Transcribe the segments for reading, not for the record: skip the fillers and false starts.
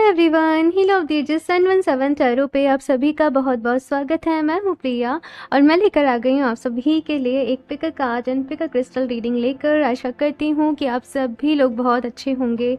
Everyone, ही love दीजिए 717 tarot पे आप सभी का बहुत बहुत स्वागत है। मैं हूँ प्रिया और मैं लेकर आ गई हूँ आप सभी के लिए एक pick card and pick crystal reading लेकर। आशा करती हूँ कि आप सभी लोग बहुत अच्छे होंगे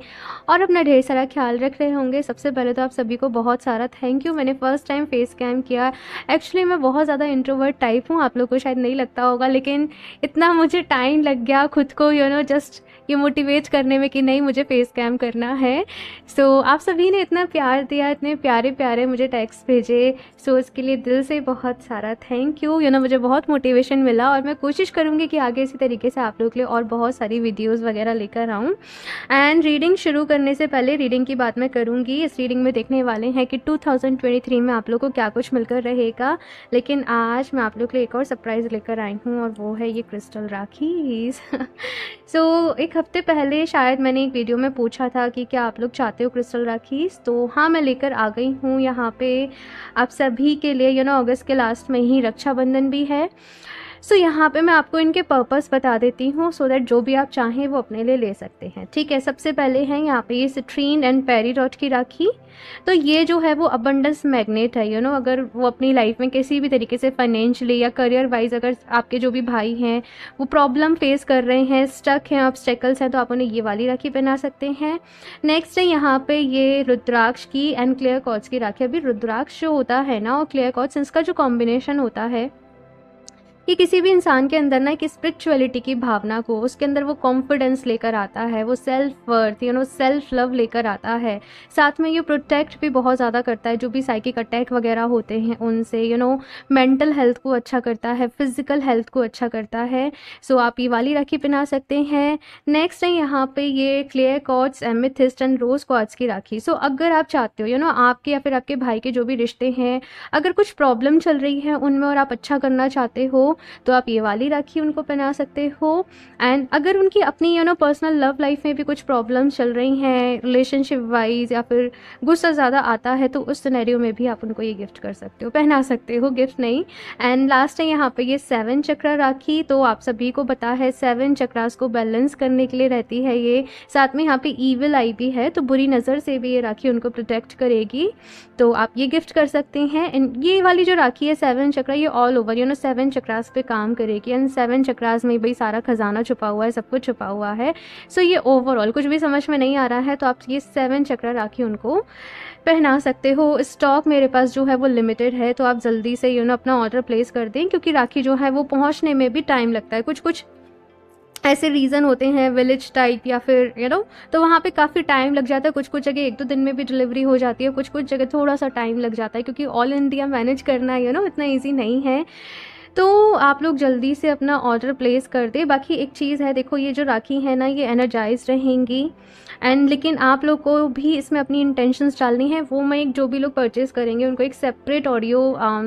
और अपना ढेर सारा ख्याल रख रहे होंगे। सबसे पहले तो आप सभी को बहुत सारा थैंक यू। मैंने फर्स्ट टाइम फेस कैम किया। एक्चुअली मैं बहुत ज़्यादा इंट्रोवर्ट टाइप हूँ, आप लोग को शायद नहीं लगता होगा, लेकिन इतना मुझे टाइम लग गया खुद को जस्ट ये मोटिवेट करने में कि नहीं मुझे फेस कैम करना है। सो आप सभी ने इतना प्यार दिया, इतने प्यारे प्यारे मुझे टेक्स्ट भेजे, सो उसके लिए दिल से बहुत सारा थैंक यू। मुझे बहुत मोटिवेशन मिला और मैं कोशिश करूँगी कि आगे इसी तरीके से आप लोग के लिए और बहुत सारी वीडियोस वगैरह लेकर आऊँ। एंड रीडिंग शुरू करने से पहले रीडिंग की बात मैं करूँगी। इस रीडिंग में देखने वाले हैं कि 2023 में आप लोग को क्या कुछ मिलकर रहेगा, लेकिन आज मैं आप लोग के लिए एक और सरप्राइज़ लेकर आई हूँ और वो है ये क्रिस्टल राखीज़। सो एक हफ्ते पहले शायद मैंने एक वीडियो में पूछा था कि क्या आप लोग चाहते हो क्रिस्टल राखीज़, तो हाँ मैं लेकर आ गई हूँ यहाँ पे आप सभी के लिए। अगस्त के लास्ट में ही रक्षाबंधन भी है। सो यहाँ पे मैं आपको इनके पर्पस बता देती हूँ सो दैट जो भी आप चाहें वो अपने लिए ले सकते हैं। ठीक है, सबसे पहले है यहाँ पे ये सिट्रीन एंड पेरीडॉट की राखी। तो ये जो है वो अबंडेंस मैग्नेट है। अगर वो अपनी लाइफ में किसी भी तरीके से फाइनेंशियली या करियर वाइज अगर आपके जो भी भाई हैं वो प्रॉब्लम फेस कर रहे हैं, स्टक हैं, ऑब्स्टेकल्स हैं, तो आप उन्हें ये वाली राखी पहना सकते हैं। नेक्स्ट है यहाँ पे ये रुद्राक्ष की एंड क्लियर कॉर्ड्स की राखी। अभी रुद्राक्ष जो होता है ना और क्लियर कॉर्ड्स, इसका जो कॉम्बिनेशन होता है कि किसी भी इंसान के अंदर ना एक स्पिरिचुअलिटी की भावना को, उसके अंदर वो कॉन्फिडेंस लेकर आता है, वो सेल्फ वर्थ सेल्फ लव लेकर आता है। साथ में ये प्रोटेक्ट भी बहुत ज़्यादा करता है जो भी साइकिक अटैक वगैरह होते हैं उनसे। मेंटल हेल्थ को अच्छा करता है, फिजिकल हेल्थ को अच्छा करता है। सो आप ये वाली राखी पहना सकते हैं। नेक्स्ट है यहाँ पे ये clear quartz, amethyst and rose quartz की राखी। सो अगर आप चाहते हो आपके या फिर आपके भाई के जो भी रिश्ते हैं, अगर कुछ प्रॉब्लम चल रही है उनमें और आप अच्छा करना चाहते हो तो आप ये वाली राखी उनको पहना सकते हो। एंड अगर उनकी अपनी पर्सनल लव लाइफ में भी कुछ प्रॉब्लम चल रही हैं रिलेशनशिप वाइज या फिर गुस्सा ज़्यादा आता है, तो उस सिनेरियो में भी आप उनको ये गिफ्ट कर सकते हो, पहना सकते हो, गिफ्ट नहीं। एंड लास्ट है यहाँ पे ये 7 चक्रा राखी। तो आप सभी को पता है 7 चक्रास को बैलेंस करने के लिए रहती है ये। साथ में यहाँ पे ईविल आई भी है, तो बुरी नज़र से भी ये राखी उनको प्रोटेक्ट करेगी, तो आप ये गिफ्ट कर सकते हैं। एंड ये वाली जो राखी है 7 चक्रा, ये ऑल ओवर 7 चक्रास पे काम करेगी। एंड 7 चक्रास में भाई सारा खजाना छुपा हुआ है, सब कुछ छुपा हुआ है। सो ये ओवरऑल कुछ भी समझ में नहीं आ रहा है तो आप ये 7 चक्रा राखी उनको पहना सकते हो। स्टॉक मेरे पास जो है वो लिमिटेड है, तो आप जल्दी से अपना ऑर्डर प्लेस कर दें, क्योंकि राखी जो है वो पहुंचने में भी टाइम लगता है। कुछ ऐसे रीज़न होते हैं विलेज टाइप या फिर तो वहाँ पे काफ़ी टाइम लग जाता है। कुछ जगह 1-2 दिन में भी डिलीवरी हो जाती है, कुछ जगह थोड़ा सा टाइम लग जाता है, क्योंकि ऑल इंडिया मैनेज करना इतना ईजी नहीं है। तो आप लोग जल्दी से अपना ऑर्डर प्लेस कर दे। बाकी एक चीज़ है, देखो ये जो राखी है ना ये एनर्जाइज रहेंगी एंड लेकिन आप लोग को भी इसमें अपनी इंटेंशंस डालनी है। वो मैं जो भी लोग परचेज़ करेंगे उनको एक सेपरेट ऑडियो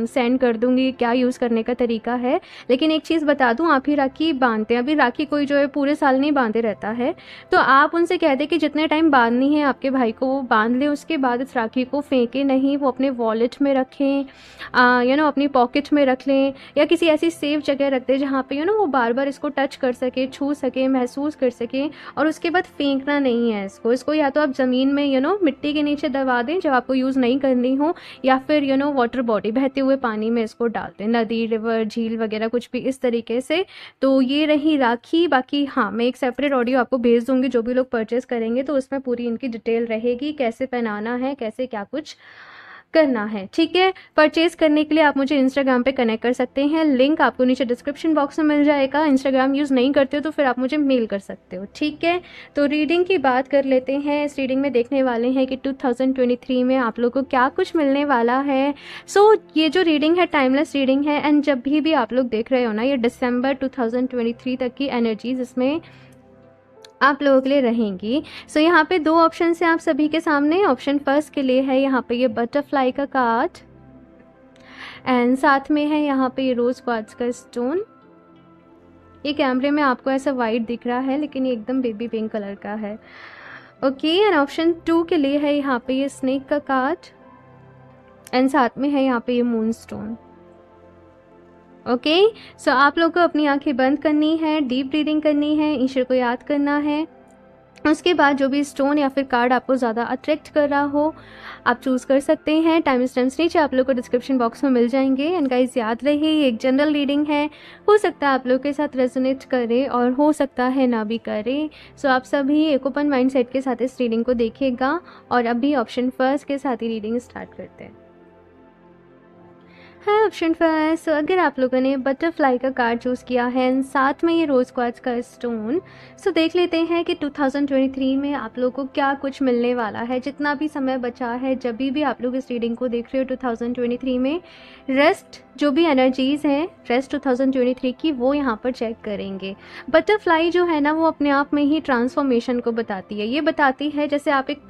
सेंड कर दूंगी क्या यूज़ करने का तरीका है। लेकिन एक चीज़ बता दूं, आप ही राखी बांधते हैं, अभी राखी कोई जो है पूरे साल नहीं बांधे रहता है, तो आप उनसे कह दें कि जितने टाइम बांधनी है आपके भाई को वो बांध लें, उसके बाद इस राखी को फेंके नहीं, वो अपने वॉलेट में रखें, अपनी पॉकेट में रख लें या किसी ऐसी सेफ जगह रख दे जहाँ पे वो बार बार इसको टच कर सके, छू सके, महसूस कर सके। और उसके बाद फेंकना नहीं है इसको या तो आप ज़मीन में मिट्टी के नीचे दबा दें जब आपको यूज़ नहीं करनी हो, या फिर वाटर बॉडी बहते हुए पानी में इसको डाल दें, नदी, रिवर, झील वगैरह कुछ भी इस तरीके से। तो ये रही राखी। बाकी हाँ, मैं एक सेपरेट ऑडियो आपको भेज दूँगी, जो भी लोग परचेज़ करेंगे तो उसमें पूरी इनकी डिटेल रहेगी, कैसे पहनाना है, कैसे क्या कुछ करना है। ठीक है, परचेज करने के लिए आप मुझे इंस्टाग्राम पे कनेक्ट कर सकते हैं, लिंक आपको नीचे डिस्क्रिप्शन बॉक्स में मिल जाएगा। इंस्टाग्राम यूज़ नहीं करते हो तो फिर आप मुझे मेल कर सकते हो। ठीक है, तो रीडिंग की बात कर लेते हैं। इस रीडिंग में देखने वाले हैं कि 2023 में आप लोगों को क्या कुछ मिलने वाला है। सो ये जो रीडिंग है टाइमलेस रीडिंग है एंड जब भी आप लोग देख रहे हो ना, ये दिसंबर 2023 तक की एनर्जीज इसमें आप लोगों के लिए रहेंगी। सो यहाँ पे 2 ऑप्शन है आप सभी के सामने। ऑप्शन फर्स्ट के लिए है यहाँ पे ये बटरफ्लाई का कार्ड एंड साथ में है यहाँ पे ये रोज क्वार्ट्ज का स्टोन। ये कैमरे में आपको ऐसा वाइट दिख रहा है लेकिन ये एकदम बेबी पिंक कलर का है। ओके, एंड ऑप्शन 2 के लिए है यहाँ पे ये स्नेक का कार्ड एंड साथ में है यहाँ पे ये मून स्टोन। ओके, सो आप लोग को अपनी आंखें बंद करनी है, डीप ब्रीदिंग करनी है, ईश्वर को याद करना है उसके बाद जो भी स्टोन या फिर कार्ड आपको ज़्यादा अट्रैक्ट कर रहा हो आप चूज़ कर सकते हैं। टाइम स्टैम्प्स नीचे आप लोग को डिस्क्रिप्शन बॉक्स में मिल जाएंगे। एंड गाइस याद रहे ये एक जनरल रीडिंग है, हो सकता है आप लोग के साथ रेजोनेट करे और हो सकता है ना भी करे। सो आप सभी एक ओपन माइंड सेट के साथ इस रीडिंग को देखिएगा। और अभी ऑप्शन फर्स्ट के साथ ही रीडिंग स्टार्ट करते हैं। है ऑप्शन फर्स्ट। सो अगर आप लोगों ने बटरफ्लाई का कार्ड चूज़ किया है एंड साथ में ये रोज़ क्वार्ट्ज का स्टोन, सो देख लेते हैं कि 2023 में आप लोगों को क्या कुछ मिलने वाला है। जितना भी समय बचा है, जब भी आप लोग इस रीडिंग को देख रहे हो 2023 में, रेस्ट जो भी एनर्जीज़ हैं रेस्ट 2023 की वो यहाँ पर चेक करेंगे। बटरफ्लाई जो है ना वो अपने आप में ही ट्रांसफॉर्मेशन को बताती है। ये बताती है जैसे आप एक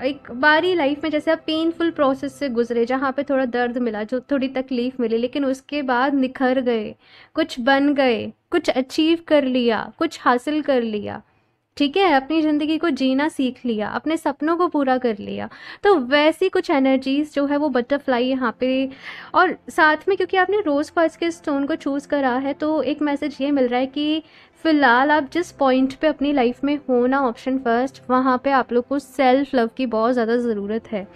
एक बारी लाइफ में जैसे आप पेनफुल प्रोसेस से गुजरे, जहाँ पे थोड़ा दर्द मिला, जो थोड़ी तकलीफ मिली, लेकिन उसके बाद निखर गए, कुछ बन गए, कुछ अचीव कर लिया, कुछ हासिल कर लिया, ठीक है, अपनी ज़िंदगी को जीना सीख लिया, अपने सपनों को पूरा कर लिया। तो वैसी कुछ एनर्जीज़ जो है वो बटरफ्लाई यहाँ पे। और साथ में क्योंकि आपने रोज़ क्वार्ट्ज के स्टोन को चूज़ करा है तो एक मैसेज ये मिल रहा है कि फ़िलहाल आप जिस पॉइंट पे अपनी लाइफ में हो ना, ऑप्शन फर्स्ट, वहाँ पे आप लोग को सेल्फ लव की बहुत ज़्यादा ज़रूरत है।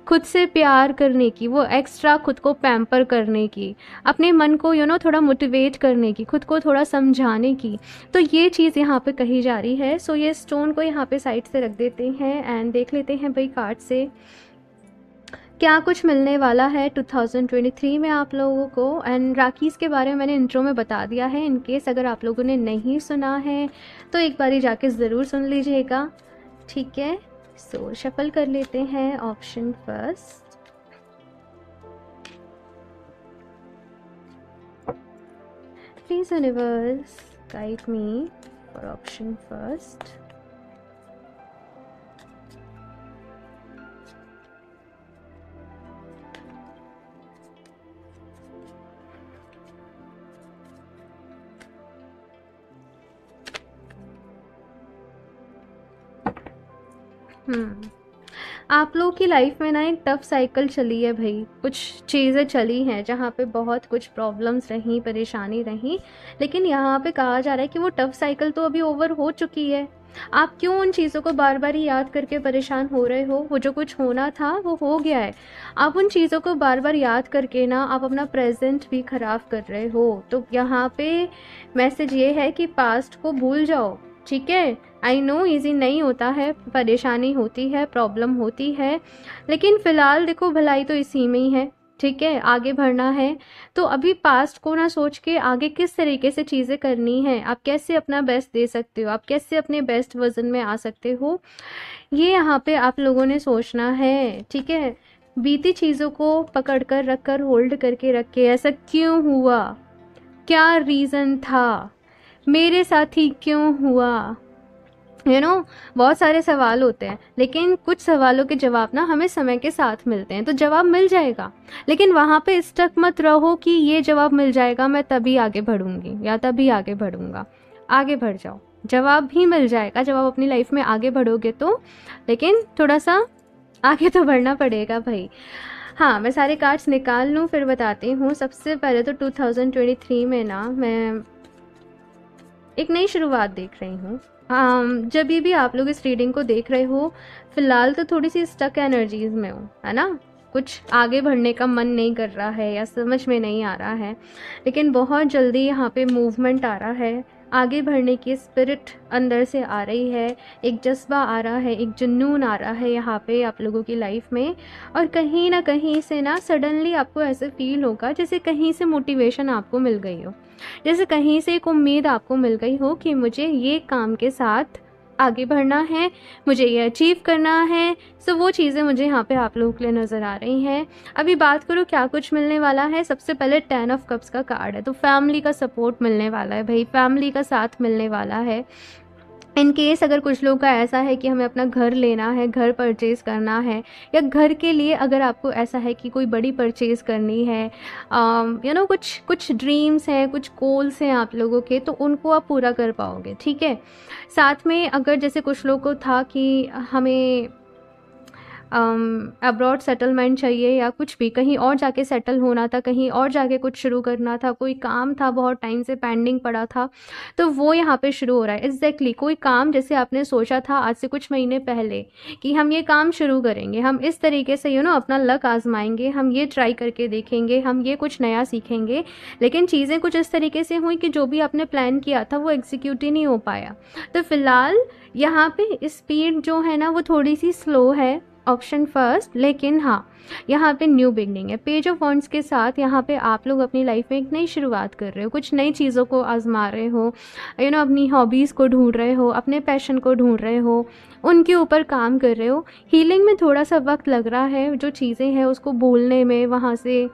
खुद से प्यार करने की, वो एक्स्ट्रा खुद को पैम्पर करने की, अपने मन को थोड़ा मोटिवेट करने की, खुद को थोड़ा समझाने की। तो ये चीज़ यहाँ पे कही जा रही है। सो ये स्टोन को यहाँ पे साइड से रख देते हैं एंड देख लेते हैं भाई कार्ड से क्या कुछ मिलने वाला है 2023 में आप लोगों को। एंड राखीज़ के बारे में मैंने इंट्रो में बता दिया है। इन केस अगर आप लोगों ने नहीं सुना है तो एक बारी जाके ज़रूर सुन लीजिएगा, ठीक है। सो शफल कर लेते हैं option first. Please universe guide me for option first. आप लोगों की लाइफ में ना एक टफ साइकिल चली है भाई, कुछ चीज़ें चली हैं जहाँ पे बहुत कुछ प्रॉब्लम्स रहीं, परेशानी रही, लेकिन यहाँ पे कहा जा रहा है कि वो टफ साइकिल तो अभी ओवर हो चुकी है। आप क्यों उन चीज़ों को बार बार याद करके परेशान हो रहे हो? वो जो कुछ होना था वो हो गया है। आप उन चीज़ों को बार बार याद करके ना आप अपना प्रेजेंट भी ख़राब कर रहे हो। तो यहाँ पे मैसेज ये है कि पास्ट को भूल जाओ, ठीक है। आई नो ईजी नहीं होता है, परेशानी होती है, प्रॉब्लम होती है, लेकिन फ़िलहाल देखो भलाई तो इसी में ही है, ठीक है। आगे बढ़ना है तो अभी पास्ट को ना सोच के आगे किस तरीके से चीज़ें करनी है, आप कैसे अपना बेस्ट दे सकते हो, आप कैसे अपने बेस्ट वर्जन में आ सकते हो, ये यहाँ पे आप लोगों ने सोचना है, ठीक है। बीती चीज़ों को पकड़ कर रख कर होल्ड करके रख के ऐसा क्यों हुआ, क्या रीज़न था, मेरे साथ ही क्यों हुआ, बहुत सारे सवाल होते हैं, लेकिन कुछ सवालों के जवाब ना हमें समय के साथ मिलते हैं। तो जवाब मिल जाएगा, लेकिन वहाँ पे स्टक मत रहो कि ये जवाब मिल जाएगा मैं तभी आगे बढ़ूंगी या तभी आगे बढ़ूंगा। आगे बढ़ जाओ, जवाब भी मिल जाएगा जब आप अपनी लाइफ में आगे बढ़ोगे तो, लेकिन थोड़ा सा आगे तो बढ़ना पड़ेगा भाई। हाँ, मैं सारे कार्ड्स निकाल लूँ फिर बताती हूँ। सबसे पहले तो 2023 में ना मैं एक नई शुरुआत देख रही हूँ। जब भी आप लोग इस रीडिंग को देख रहे हो, फिलहाल तो थोड़ी सी स्टक एनर्जीज में हो, है ना, कुछ आगे बढ़ने का मन नहीं कर रहा है या समझ में नहीं आ रहा है, लेकिन बहुत जल्दी यहाँ पे मूवमेंट आ रहा है, आगे बढ़ने की स्पिरिट अंदर से आ रही है, एक जज्बा आ रहा है, एक जुनून आ रहा है यहाँ पे आप लोगों की लाइफ में। और कहीं ना कहीं से ना सडनली आपको ऐसे फील होगा जैसे कहीं से मोटिवेशन आपको मिल गई हो, जैसे कहीं से एक उम्मीद आपको मिल गई हो कि मुझे ये काम के साथ आगे बढ़ना है, मुझे ये अचीव करना है। सो वो चीज़ें मुझे यहाँ पे आप लोगों के लिए नज़र आ रही हैं। अभी बात करो क्या कुछ मिलने वाला है। सबसे पहले 10 ऑफ कप्स का कार्ड है, तो फैमिली का सपोर्ट मिलने वाला है भाई, फैमिली का साथ मिलने वाला है। इन केस अगर कुछ लोग का ऐसा है कि हमें अपना घर लेना है, घर परचेज़ करना है, या घर के लिए अगर आपको ऐसा है कि कोई बड़ी परचेज़ करनी है, कुछ ड्रीम्स हैं, कुछ गोल्स हैं आप लोगों के, तो उनको आप पूरा कर पाओगे, ठीक है। साथ में अगर जैसे कुछ लोगों को था कि हमें अब्रॉड सेटलमेंट चाहिए या कुछ भी, कहीं और जाके सेटल होना था, कहीं और जाके कुछ शुरू करना था, कोई काम था बहुत टाइम से पेंडिंग पड़ा था, तो वो यहाँ पे शुरू हो रहा है। एग्जैक्टली कोई काम जैसे आपने सोचा था आज से कुछ महीने पहले कि हम ये काम शुरू करेंगे, हम इस तरीके से अपना लक आजमाएंगे, हम ये ट्राई करके देखेंगे, हम ये कुछ नया सीखेंगे, लेकिन चीज़ें कुछ इस तरीके से हुई कि जो भी आपने प्लान किया था वो एग्जीक्यूट ही नहीं हो पाया। तो फिलहाल यहाँ पे स्पीड जो है ना वो थोड़ी सी स्लो है, ऑप्शन फर्स्ट, लेकिन हाँ यहाँ पे न्यू बिगनिंग है। पेज ऑफ वॉन्ड्स के साथ यहाँ पे आप लोग अपनी लाइफ में एक नई शुरुआत कर रहे हो, कुछ नई चीज़ों को आजमा रहे हो, अपनी हॉबीज़ को ढूंढ रहे हो, अपने पैशन को ढूंढ रहे हो, उनके ऊपर काम कर रहे हो। हीलिंग में थोड़ा सा वक्त लग रहा है, जो चीज़ें हैं उसको भूलने में, वहाँ से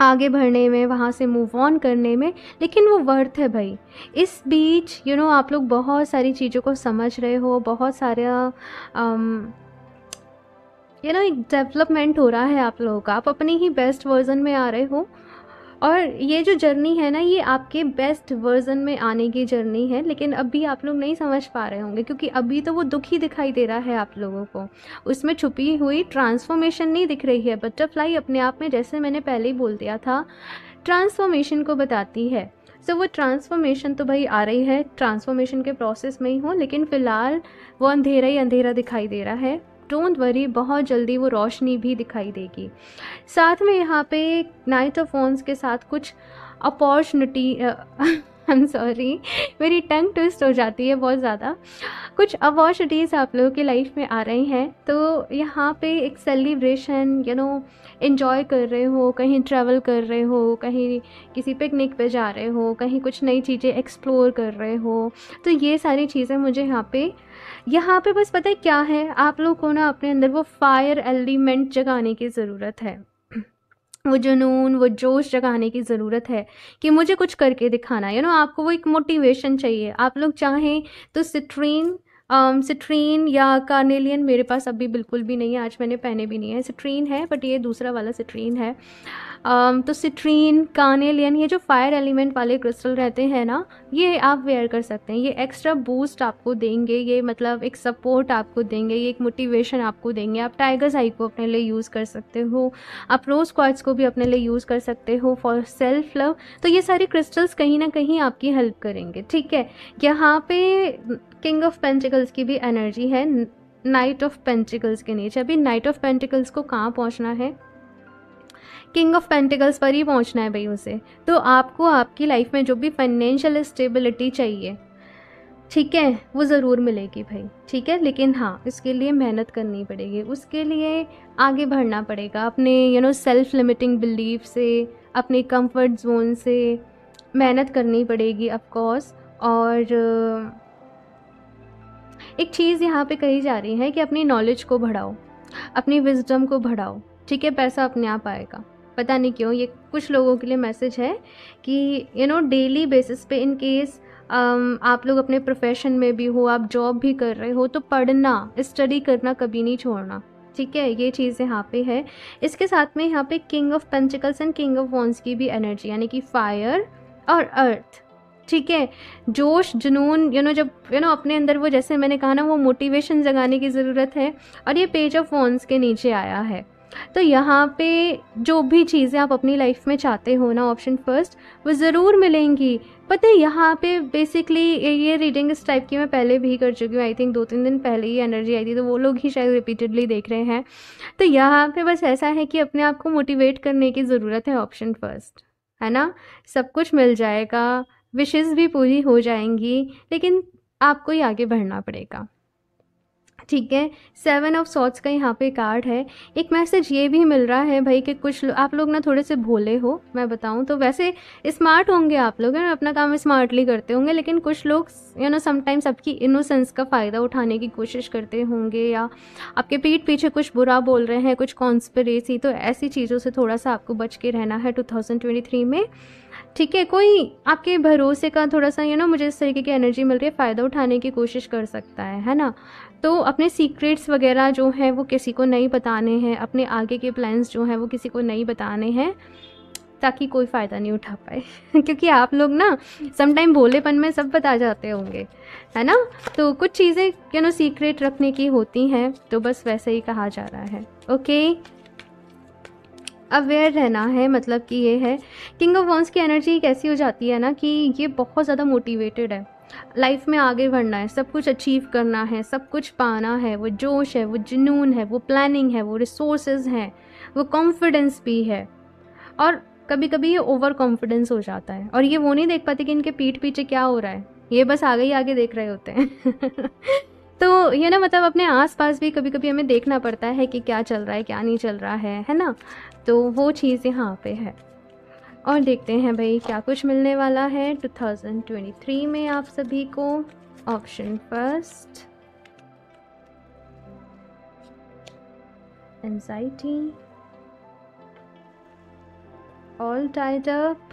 आगे बढ़ने में, वहाँ से मूव ऑन करने में, लेकिन वो वर्थ है भाई। इस बीच आप लोग बहुत सारी चीज़ों को समझ रहे हो, बहुत सारा एक डेवलपमेंट हो रहा है आप लोगों का, आप अपनी ही बेस्ट वर्जन में आ रहे हो। और ये जो जर्नी है ना ये आपके बेस्ट वर्जन में आने की जर्नी है, लेकिन अभी आप लोग नहीं समझ पा रहे होंगे क्योंकि अभी तो वो दुख ही दिखाई दे रहा है आप लोगों को, उसमें छुपी हुई ट्रांसफॉर्मेशन नहीं दिख रही है। बटरफ्लाई अपने आप में, जैसे मैंने पहले ही बोल दिया था, ट्रांसफॉर्मेशन को बताती है। सो वो ट्रांसफॉर्मेशन तो भाई आ रही है, ट्रांसफॉर्मेशन के प्रोसेस में ही हो, लेकिन फ़िलहाल वो अंधेरा ही अंधेरा दिखाई दे रहा है। डोंट वरी, बहुत जल्दी वो रोशनी भी दिखाई देगी। साथ में यहाँ पे नाइट ऑफ वॉन्ड्स के साथ कुछ अपॉर्चुनिटी आई एम सॉरी, मेरी टंग ट्विस्ट हो जाती है बहुत ज़्यादा, कुछ अपॉर्चुनिटीज़ आप लोगों की लाइफ में आ रही हैं। तो यहाँ पे एक सेलिब्रेशन, एंजॉय कर रहे हो, कहीं ट्रैवल कर रहे हो, कहीं किसी पिकनिक पे जा रहे हो, कहीं कुछ नई चीज़ें एक्सप्लोर कर रहे हो। तो ये सारी चीज़ें मुझे यहाँ पे बस पता है क्या है, आप लोग को ना अपने अंदर वो फायर एलिमेंट जगाने की ज़रूरत है, वो जुनून, वो जोश जगाने की ज़रूरत है कि मुझे कुछ करके दिखाना है। आपको वो एक मोटिवेशन चाहिए। आप लोग चाहें तो सिट्रीन या कार्नेलियन, मेरे पास अभी बिल्कुल भी नहीं है, आज मैंने पहने भी नहीं है। सिट्रीन है बट ये दूसरा वाला सिट्रीन है। तो सिट्रीन, कार्नेलियन, ये जो फायर एलिमेंट वाले क्रिस्टल रहते हैं ना, ये आप वेयर कर सकते हैं। ये एक्स्ट्रा बूस्ट आपको देंगे, ये मतलब एक सपोर्ट आपको देंगे, ये एक मोटिवेशन आपको देंगे। आप टाइगर्स आई को अपने लिए यूज़ कर सकते हो, आप रोज़ क्वार्ट्ज को भी अपने लिए यूज़ कर सकते हो फॉर सेल्फ लव। तो ये सारे क्रिस्टल्स कहीं ना कहीं आपकी हेल्प करेंगे, ठीक है। यहाँ पे किंग ऑफ पेंटिकल्स की भी एनर्जी है, नाइट ऑफ पेंटिकल्स के नीचे। अभी नाइट ऑफ पेंटिकल्स को कहाँ पहुँचना है, किंग ऑफ पेंटिकल्स पर ही पहुंचना है भाई उसे। तो आपको आपकी लाइफ में जो भी फाइनेंशियल स्टेबिलिटी चाहिए, ठीक है, वो ज़रूर मिलेगी भाई, ठीक है। लेकिन हाँ, इसके लिए मेहनत करनी पड़ेगी, उसके लिए आगे बढ़ना पड़ेगा, अपने सेल्फ लिमिटिंग बिलीफ से, अपने कंफर्ट जोन से मेहनत करनी पड़ेगी ऑफ कोर्स। और एक चीज़ यहाँ पे कही जा रही है कि अपनी नॉलेज को बढ़ाओ, अपनी विजडम को बढ़ाओ, ठीक है। पैसा अपने आप आएगा। पता नहीं क्यों ये कुछ लोगों के लिए मैसेज है कि डेली बेसिस पे, इन केस आप लोग अपने प्रोफेशन में भी हो, आप जॉब भी कर रहे हो, तो पढ़ना, स्टडी करना कभी नहीं छोड़ना, ठीक है। ये चीज़ यहाँ पे है। इसके साथ में यहाँ पे king of pentacles and king of wands की भी एनर्जी, यानी कि फायर और अर्थ, ठीक है। जोश, जुनून, जब अपने अंदर वो, जैसे मैंने कहा ना, वो मोटिवेशन जगाने की ज़रूरत है। और ये पेज ऑफ वॉन्ड्स के नीचे आया है। तो यहाँ पे जो भी चीज़ें आप अपनी लाइफ में चाहते हो ना, ऑप्शन फर्स्ट, वो ज़रूर मिलेंगी। पता है यहाँ पे बेसिकली ये रीडिंग इस टाइप की मैं पहले भी कर चुकी हूँ, आई थिंक 2-3 दिन पहले ही एनर्जी आई थी, तो वो लोग ही शायद रिपीटेडली देख रहे हैं। तो यहाँ पे बस ऐसा है कि अपने आप को मोटिवेट करने की ज़रूरत है, ऑप्शन फर्स्ट, है ना। सब कुछ मिल जाएगा, विशेज़ भी पूरी हो जाएंगी, लेकिन आपको ही आगे बढ़ना पड़ेगा, ठीक है। 7 ऑफ सॉर्ड्स का यहाँ पे कार्ड है। एक मैसेज ये भी मिल रहा है भाई कि कुछ आप लोग ना थोड़े से भोले हो, मैं बताऊँ तो। वैसे स्मार्ट होंगे आप लोग, है ना, अपना काम स्मार्टली करते होंगे, लेकिन कुछ लोग समटाइम्स आपकी इनोसेंस का फ़ायदा उठाने की कोशिश करते होंगे, या आपके पीठ पीछे कुछ बुरा बोल रहे हैं, कुछ कॉन्स्पिरेसी। तो ऐसी चीज़ों से थोड़ा सा आपको बच के रहना है 2023 में, ठीक है। कोई आपके भरोसे का थोड़ा सा मुझे इस तरीके की एनर्जी मिल रही है, फ़ायदा उठाने की कोशिश कर सकता है ना। तो अपने सीक्रेट्स वगैरह जो हैं वो किसी को नहीं बताने हैं, अपने आगे के प्लान्स जो हैं वो किसी को नहीं बताने हैं, ताकि कोई फ़ायदा नहीं उठा पाए क्योंकि आप लोग ना समटाइम भोलेपन में सब बता जाते होंगे, है ना। तो कुछ चीज़ें सीक्रेट रखने की होती हैं, तो बस वैसे ही कहा जा रहा है। ओके, अवेयर रहना है, मतलब कि ये है किंग ऑफ वॉन्स की एनर्जी कैसी हो जाती है ना कि ये बहुत ज़्यादा मोटिवेटेड है, लाइफ में आगे बढ़ना है, सब कुछ अचीव करना है, सब कुछ पाना है, वो जोश है, वो जुनून है, वो प्लानिंग है, वो रिसोर्सेज हैं, वो कॉन्फिडेंस भी है। और कभी कभी ये ओवर कॉन्फिडेंस हो जाता है और ये वो नहीं देख पाते कि इनके पीठ पीछे क्या हो रहा है, ये बस आगे ही आगे देख रहे होते हैं तो ये ना मतलब अपने आसपास भी कभी कभी हमें देखना पड़ता है कि क्या चल रहा है क्या नहीं चल रहा है ना। तो वो चीज़ यहाँ पे है। और देखते हैं भाई क्या कुछ मिलने वाला है 2023 में आप सभी को। Option first, anxiety, all tied up.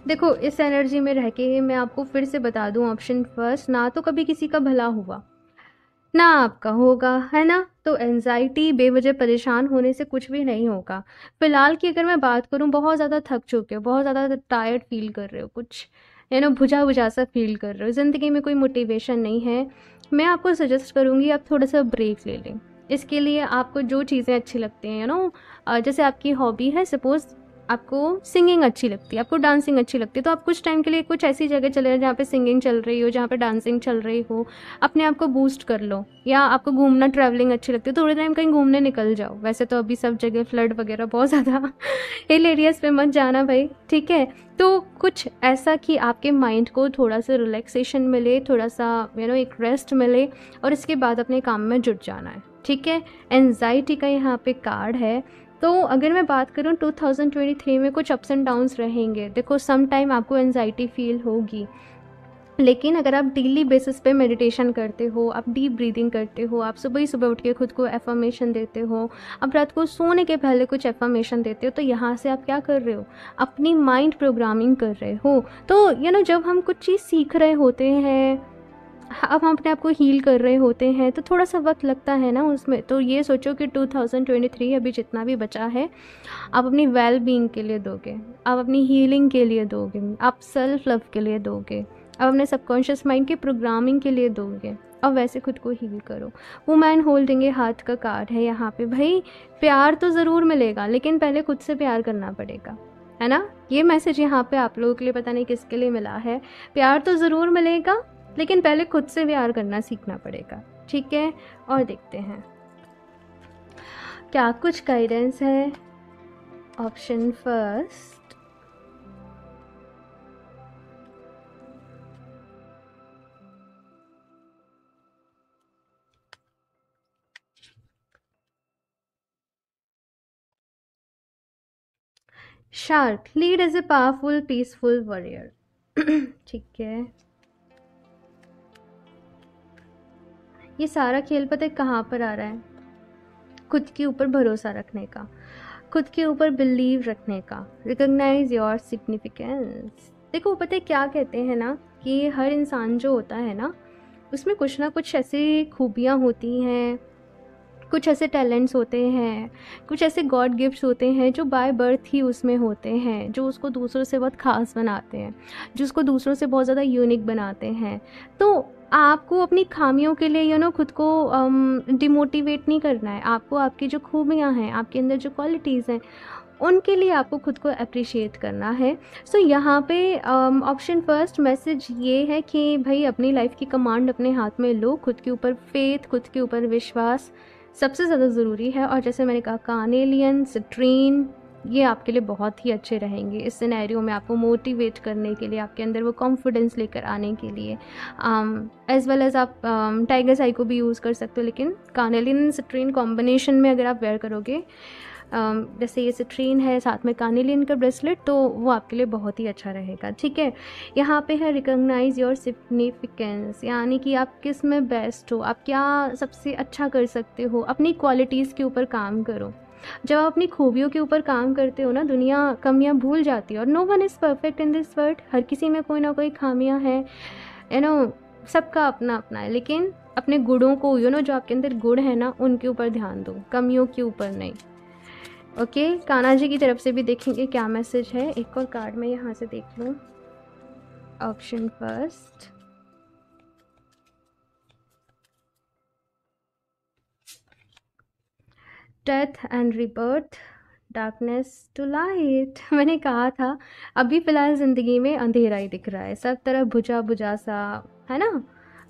देखो इस एनर्जी में रह के मैं आपको फिर से बता दूं, ऑप्शन फर्स्ट, ना तो कभी किसी का भला हुआ ना आपका होगा, है ना। तो एंजाइटी, बेवजह परेशान होने से कुछ भी नहीं होगा। फिलहाल की अगर मैं बात करूं, बहुत ज़्यादा थक चुके हो, बहुत ज़्यादा टायर्ड फील कर रहे हो, कुछ बुझा बुझा सा फील कर रहे हो, ज़िंदगी में कोई मोटिवेशन नहीं है, मैं आपको सजेस्ट करूँगी आप थोड़ा सा ब्रेक ले लें। इसके लिए आपको जो चीज़ें अच्छी लगती हैं जैसे आपकी हॉबी है, सपोज़ आपको सिंगिंग अच्छी लगती है, आपको डांसिंग अच्छी लगती है, तो आप कुछ टाइम के लिए कुछ ऐसी जगह चले जाओ जहाँ पे सिंगिंग चल रही हो, जहाँ पे डांसिंग चल रही हो, अपने आप को बूस्ट कर लो। या आपको घूमना, ट्रैवलिंग अच्छी लगती है, थोड़े टाइम कहीं घूमने निकल जाओ। वैसे तो अभी सब जगह फ्लड वगैरह बहुत ज़्यादा हिल एरियाज़ पे मत जाना भाई, ठीक है। तो कुछ ऐसा कि आपके माइंड को थोड़ा सा रिलैक्सेशन मिले, थोड़ा सा एक रेस्ट मिले, और इसके बाद अपने काम में जुट जाना है, ठीक है। एंजाइटी का यहाँ पे कार्ड है। तो अगर मैं बात करूँ 2023 में कुछ अप्स एंड डाउन्स रहेंगे। देखो सम टाइम आपको एंजाइटी फील होगी, लेकिन अगर आप डेली बेसिस पे मेडिटेशन करते हो, आप डीप ब्रीदिंग करते हो, आप सुबह ही सुबह उठ के खुद को एफर्मेशन देते हो, आप रात को सोने के पहले कुछ एफर्मेशन देते हो, तो यहाँ से आप क्या कर रहे हो, अपनी माइंड प्रोग्रामिंग कर रहे हो। तो जब हम कुछ चीज़ सीख रहे होते हैं, अब हम अपने आप को हील कर रहे होते हैं, तो थोड़ा सा वक्त लगता है ना उसमें। तो ये सोचो कि 2023 अभी जितना भी बचा है आप अपनी वेल बीइंग के लिए दोगे, आप अपनी हीलिंग के लिए दोगे, आप सेल्फ लव के लिए दोगे, आप अपने सबकॉन्शियस माइंड की प्रोग्रामिंग के लिए दोगे, और वैसे खुद को हील करो। वुमेन होल्डिंग ए हार्ट का कार्ड है यहाँ पे। भाई प्यार तो ज़रूर मिलेगा, लेकिन पहले खुद से प्यार करना पड़ेगा, है ना। ये मैसेज यहाँ पे आप लोगों के लिए पता नहीं किसके लिए मिला है। प्यार तो ज़रूर मिलेगा, लेकिन पहले खुद से प्यार करना सीखना पड़ेगा, ठीक है। और देखते हैं क्या कुछ गाइडेंस है। Option first, shark, lead as a powerful peaceful warrior ठीक है। ये सारा खेल पता है कहाँ पर आ रहा है, खुद के ऊपर भरोसा रखने का, खुद के ऊपर बिलीव रखने का। Recognise your significance. देखो पता है क्या कहते हैं ना कि हर इंसान जो होता है ना, उसमें कुछ ना कुछ ऐसी खूबियाँ होती हैं, कुछ ऐसे टैलेंट्स होते हैं, कुछ ऐसे गॉड गिफ्ट्स होते हैं जो बाय बर्थ ही उसमें होते हैं, जो उसको दूसरों से बहुत ख़ास बनाते हैं, जो उसको दूसरों से बहुत ज़्यादा यूनिक बनाते हैं। तो आपको अपनी खामियों के लिए खुद को डिमोटिवेट नहीं करना है। आपको आपकी जो खूबियाँ हैं, आपके अंदर जो क्वालिटीज़ हैं, उनके लिए आपको खुद को अप्रिशिएट करना है। सो यहाँ पे ऑप्शन फर्स्ट मैसेज ये है कि भाई अपनी लाइफ की कमांड अपने हाथ में लो, खुद के ऊपर फेथ, खुद के ऊपर विश्वास सबसे ज़्यादा ज़रूरी है। और जैसे मैंने कहा कार्नेलियन, सिट्रीन, ये आपके लिए बहुत ही अच्छे रहेंगे इस सिनेरियो में, आपको मोटिवेट करने के लिए, आपके अंदर वो कॉन्फिडेंस लेकर आने के लिए। एज़ वेल एज़ आप टाइगर साई को भी यूज़ कर सकते हो, लेकिन कार्नेलियन सिट्रीन कॉम्बिनेशन में अगर आप वेयर करोगे, जैसे ये सिट्रीन है साथ में कार्नेलियन का ब्रेसलेट, तो वो आपके लिए बहुत ही अच्छा रहेगा, ठीक है। यहाँ पे है रिकॉग्नाइज योर सिग्निफिकेंस, यानी कि आप किस में बेस्ट हो, आप क्या सबसे अच्छा कर सकते हो, अपनी क्वालिटीज़ के ऊपर काम करो। जब आप अपनी खूबियों के ऊपर काम करते हो ना, दुनिया कमियां भूल जाती है। और no one is perfect in this world, हर किसी में कोई ना कोई खामियां हैं, सबका अपना अपना है। लेकिन अपने गुणों को जो आपके अंदर गुण है ना, उनके ऊपर ध्यान दो, कमियों के ऊपर नहीं। ओके, कान्हा जी की तरफ से भी देखेंगे क्या मैसेज है। एक और कार्ड में यहाँ से देख लूँ। Option first, death and rebirth, darkness to light. मैंने कहा था अभी फ़िलहाल ज़िंदगी में अंधेरा ही दिख रहा है, सब तरफ बुझा बुझा सा, है ना,